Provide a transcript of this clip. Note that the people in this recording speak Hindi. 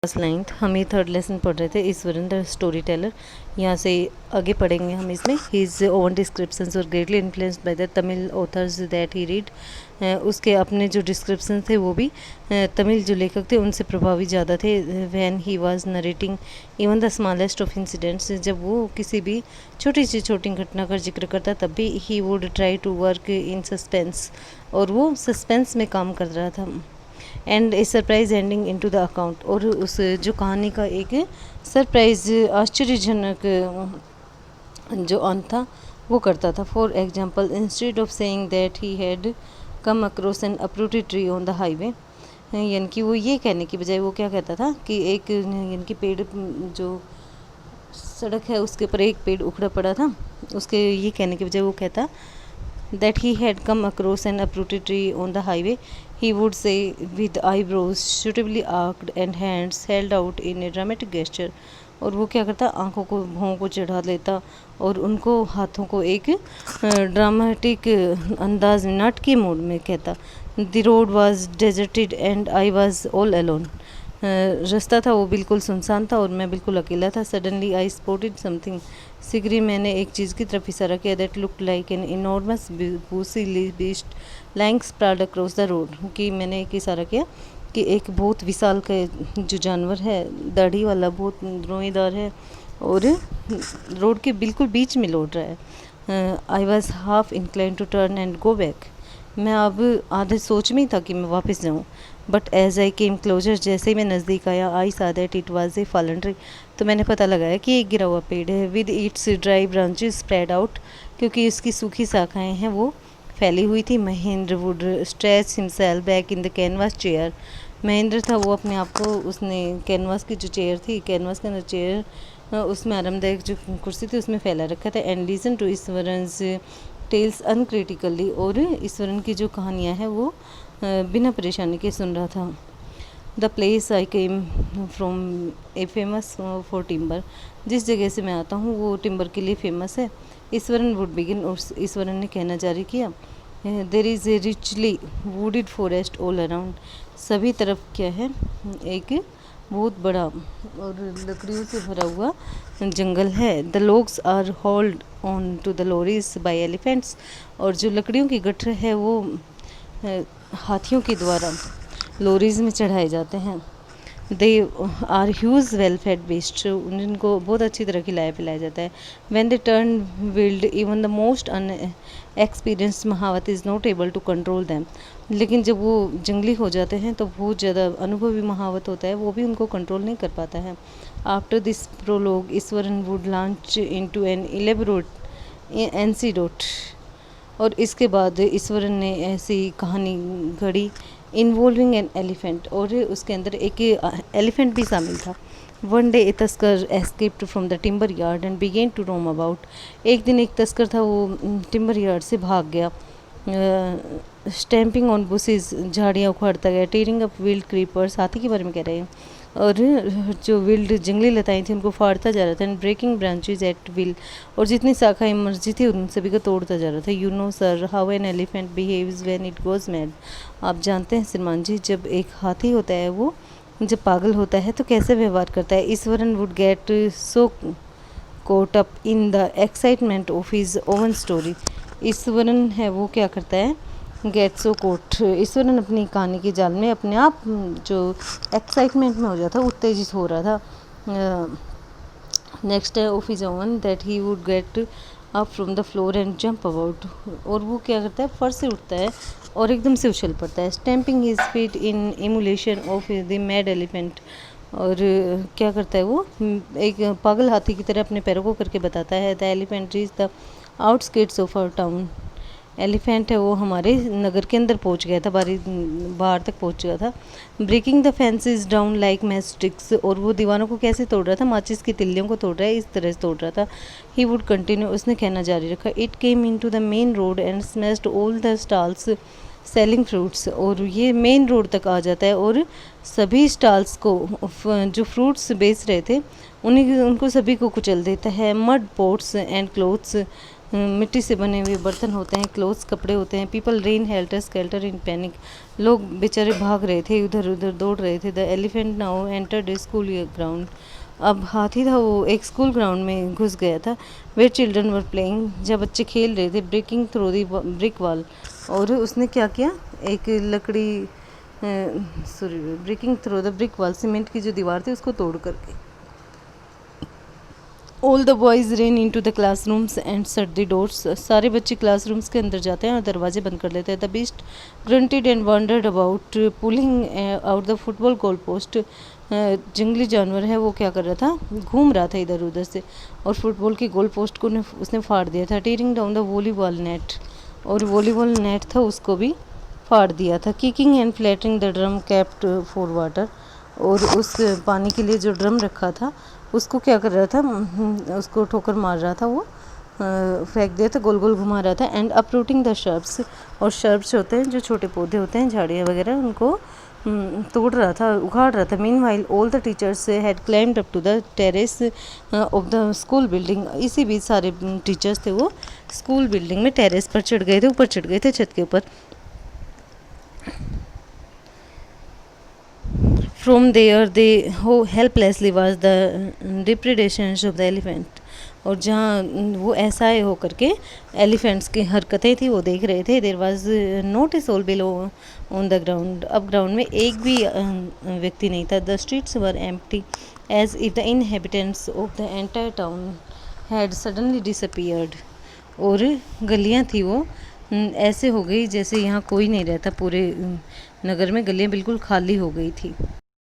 क्लास 9th हम ये थर्ड लेसन पढ़ रहे थे ईश्वरन द स्टोरी टेलर। यहाँ से आगे पढ़ेंगे हम इसमें। His own descriptions were greatly influenced by the Tamil authors that he read. उसके अपने जो डिस्क्रिप्शन थे वो भी तमिल जो लेखक थे उनसे प्रभावित ज़्यादा थे। When he was narrating even the smallest of incidents, जब वो किसी भी छोटी सी छोटी घटना का जिक्र करता तब भी he would try to work in suspense, और वो सस्पेंस में काम कर रहा था। And a surprise ending into the account, और उस जो कहानी का एक सरप्राइज आश्चर्यजनक जो अंत था वो करता था। For example, instead of saying that he had come across N uprooted tree on the highway, यानी कि वो ये कहने की बजाय वो क्या कहता था कि एक यानी कि पेड़ जो सड़क है उसके ऊपर एक पेड़ उखड़ा पड़ा था, उसके ये कहने की बजाय वो कहता that he had come across an uprooted tree on the highway, he would say with eyebrows suitably arched and hands held out in a dramatic gesture। और वो क्या करता, आंखों को भौं को चढ़ा लेता और उनको हाथों को एक ड्रामेटिक अंदाज में नाटकीय मोड में कहता। The road was deserted and I was all alone. रास्ता था वो बिल्कुल सुनसान था और मैं बिल्कुल अकेला था। सडनली आई स्पॉटेड समथिंग, शीघ्र ही मैंने एक चीज़ की तरफ इशारा किया। That looked like an enormous Bussy beast lying spread across the road, कि मैंने एक इशारा किया कि एक बहुत विशाल का जो जानवर है, दाढ़ी वाला, बहुत रोएदार है और रोड के बिल्कुल बीच में लौट रहा है। I was half incline to turn and go back, मैं अब आधे सोच में ही था कि मैं वापस जाऊं। But as I came closer, जैसे ही मैं नज़दीक आया, I saw that it was a fallen tree, तो मैंने पता लगाया कि एक गिरा हुआ पेड़ है। With its dry branches spread out, क्योंकि इसकी सूखी शाखाएं हैं वो फैली हुई थी। Mahendra would stretch himself back in the canvas chair, Mahendra था वो अपने आप को, उसने कैनवास की जो चेयर थी, कैनवास के अंदर चेयर, उसमें आरामदायक जो कुर्सी थी उसमें फैला रखा था। And listen to Iswaran's tales uncritically, और ईश्वरन की जो कहानियाँ हैं वो बिना परेशानी के सुन रहा था। The place I came from a famous for timber, जिस जगह से मैं आता हूँ वो टिम्बर के लिए फेमस है। ईश्वरन वुड बिगिन, और ईश्वरन ने कहना जारी किया, there is a richly wooded forest all around, सभी तरफ क्या है, एक बहुत बड़ा और लकड़ियों से भरा हुआ जंगल है। The logs are hold on to the lorries by elephants, और जो लकड़ियों की गट्ठर है वो हाथियों के द्वारा लोरीज में चढ़ाए जाते हैं। They are huge well fed beasts, उनको बहुत अच्छी तरह खिलाया पिलाया जाता है। When they turn wild even the most experienced mahout is not able to control them, लेकिन जब वो जंगली हो जाते हैं तो बहुत ज़्यादा अनुभवी महावत होता है, वो भी उनको कंट्रोल नहीं कर पाता है। After this prologue Eswaran would launch into an elaborate anecdote, और इसके बाद ईश्वरन ने ऐसी कहानी घड़ी इन्वॉल्विंग एन एलिफेंट, और उसके अंदर एक एलिफेंट भी शामिल था। वन डे ए तस्कर escaped from the timber yard and began to roam about, एक दिन एक तस्कर था वो टिम्बर यार्ड से भाग गया। स्टैम्पिंग ऑन बुसेस, झाड़ियाँ उखाड़ता गया। टीयरिंग अप विल्ड क्रीपर्स, हाथी के बारे में कह रहे हैं, और जो विल्ड जंगली लताएं थी उनको फाड़ता जा रहा था। And breaking branches at will, और जितनी शाखाएं मर्जी थी उन सभी को तोड़ता जा रहा था। You know sir how an elephant behaves when it goes mad, आप जानते हैं श्रीमान जी, जब एक हाथी होता है वो जब पागल होता है तो कैसे व्यवहार करता है। Iswaran would get so caught up in the excitement of his own story, Iswaran है वो क्या करता है, गेट सो कोट, ईश्वरन अपनी कहानी के जाल में अपने आप जो एक्साइटमेंट में हो जाता, उत्तेजित हो रहा था। नेक्स्ट है of his oven that he would get up from the floor and jump about, और वो क्या करता है, फर्श से उठता है और एकदम से उछल पड़ता है। Stamping his feet in emulation of the mad elephant, और क्या करता है वो एक पागल हाथी की तरह अपने पैरों को करके बताता है। The elephant reach the outskirts of our town, elephant है वो हमारे नगर के अंदर पहुंच गया था, बाहर तक पहुंच गया था। Breaking the fences down like matchsticks, और वो दीवारों को कैसे तोड़ रहा था, माचिस की तिल्लियों को तोड़ रहा है, इस तरह से तोड़ रहा था। ही वुड कंटिन्यू, उसने कहना जारी रखा। It came into the main road and smashed all the stalls selling fruits, और ये मेन रोड तक आ जाता है और सभी स्टॉल्स को जो फ्रूट्स बेच रहे थे उनको सभी को कुचल देता है। मड पोट्स एंड क्लोथ्स, मिट्टी से बने हुए बर्तन होते हैं, क्लोथ्स कपड़े होते हैं। पीपल रेन हेल्टर स्केल्टर इन पैनिक, लोग बेचारे भाग रहे थे, इधर उधर दौड़ रहे थे। The elephant now entered A school ground, अब हाथी था वो एक स्कूल ग्राउंड में घुस गया था। वेयर चिल्ड्रन वर प्लेइंग, जब बच्चे खेल रहे थे। Breaking through the brick wall, और उसने क्या किया, एक लकड़ी breaking through the brick wall, cement की जो दीवार थी उसको तोड़ करके। All the boys ran into the classrooms and shut the doors, सारे बच्चे क्लासरूम्स के अंदर जाते हैं और दरवाजे बंद कर लेते हैं। The beast granted and wandered about pulling out the football goal post, जंगली जानवर है वो क्या कर रहा था, घूम रहा था इधर उधर से, और फुटबॉल की गोल पोस्ट को उसने फाड़ दिया था। Tearing down the volleyball net, और वॉलीबॉल नेट था उसको भी फाड़ दिया था। Kicking and flattering the drum kept for water, और उस पानी के लिए जो ड्रम रखा था उसको क्या कर रहा था, उसको ठोकर मार रहा था, वो फेंक दिया था, गोल गोल घुमा रहा था। एंड अपरूटिंग द शर्ब्स, और शर्ब्स होते हैं जो छोटे पौधे होते हैं, झाड़ियाँ वगैरह, उनको तोड़ रहा था, उखाड़ रहा था। Meanwhile all the teachers had climbed up to the terrace of the school building, इसी बीच सारे टीचर्स थे वो स्कूल बिल्डिंग में टेरेस पर चढ़ गए थे, ऊपर चढ़ गए थे, छत के ऊपर। From there they how helplessly was the depredations of the elephant, और जहाँ वो ऐसा हो करके एलिफेंट्स की हरकतें थी वो देख रहे थे। There was not a soul below on the ground, अब ग्राउंड में एक भी व्यक्ति नहीं था। The streets were empty as if the inhabitants of the entire town had suddenly disappeared, और गलियाँ थी वो ऐसे हो गई जैसे यहाँ कोई नहीं रहता, पूरे नगर में गलियाँ बिल्कुल खाली हो गई थी।